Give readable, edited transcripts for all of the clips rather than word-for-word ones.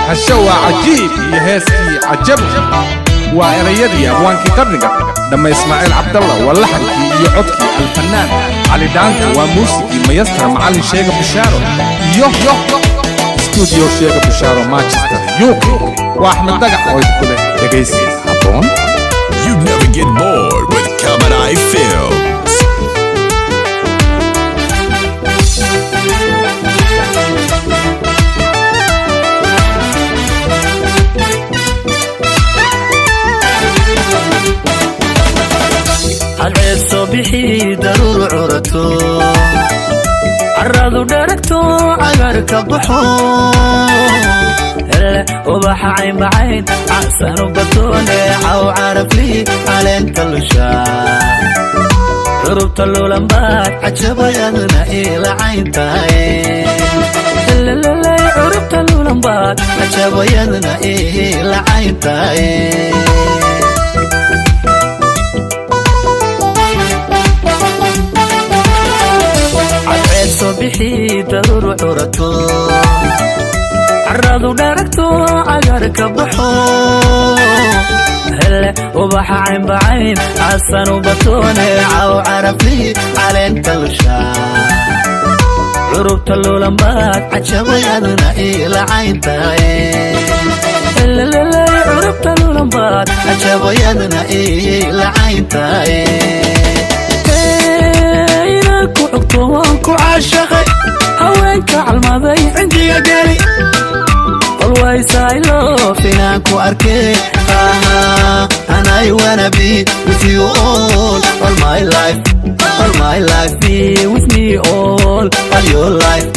هالشوى عجيب يهسكي عجب وإريدي أبوانكي قرنقة لما إسماعيل عبد الله واللحنكي يعطكي الفنان علي دانتو وموسيقي ميسر معلم شيخ بشارو يو استوديو شيخ بشارو مانشستر يوكي وأحمد دقع ويدكوله دقيسي هابون. You never get bored with Cali Films. العيد صبحي ضرور عرتو عرضو دركتو عقرك بحو ubax cayn bacayn casan ubatoo Neecoow caraflihi caleenta lushaa curubta luulanbaad cajabayadna ila cayntaay curubta luulanbaad cajabayadna ila cayntaay cadceed soo bixi daruur curato عرضو دركتو عقرك بحو ubax cayn bacayn casan ubatoo Neecoow caraflihi caleenta lushaa curubta luulanbaad cajabayadna ila cayntaay curubta luulanbaad cajabayadna ila cayntaay inaan ku xugto waan ku caashaqay haweenka calmaday cindiga geli always I love inaan ku arkay and I wanna be with you all my life be with me all your life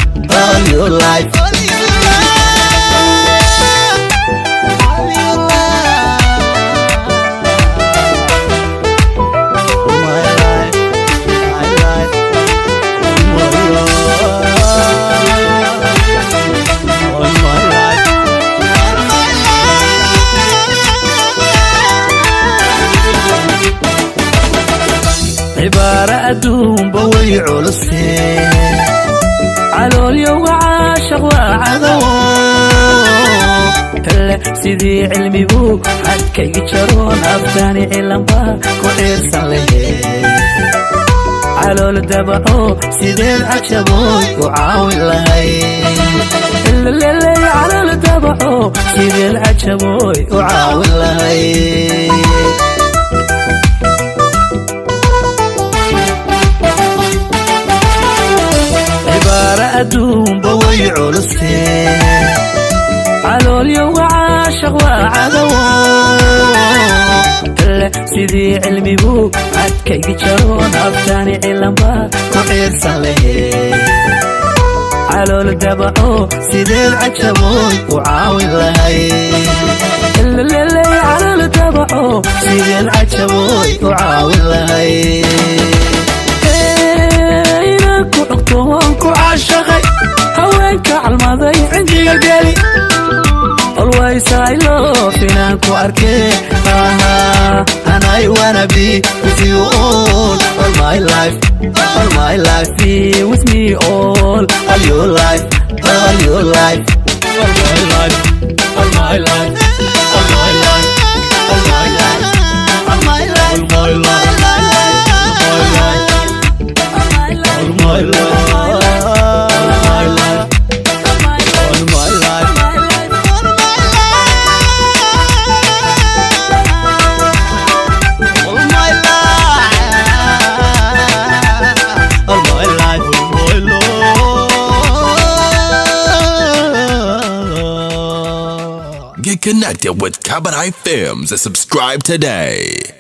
عبارة أدوم بوي علسين على اليوم عاشق وعذو سيدي علمي بوك حد كي يتشرون أفتاني علم باك وعيرسان ليه على الدبعو سيدي العشبوي وعاوي لهي على الدبعو سيدي العشبوي وعاوي لهي أدوم بوي علسين على اليوم عاشق وعذو سيدي علمي بوك عد كي يتشرون أفتاني علم باك وعيرسان ليه على الدبعو سيدي العشبوي وعاوي لهي على الدبعو سيدي العشبوي وعاوي لهي ku xogto waan ku caashaqay haweenka calmaday cindiga geli always I love inaan ku arkay and I wanna be with you all my life be with me all your life all my life Get connected with Cali Films and subscribe today.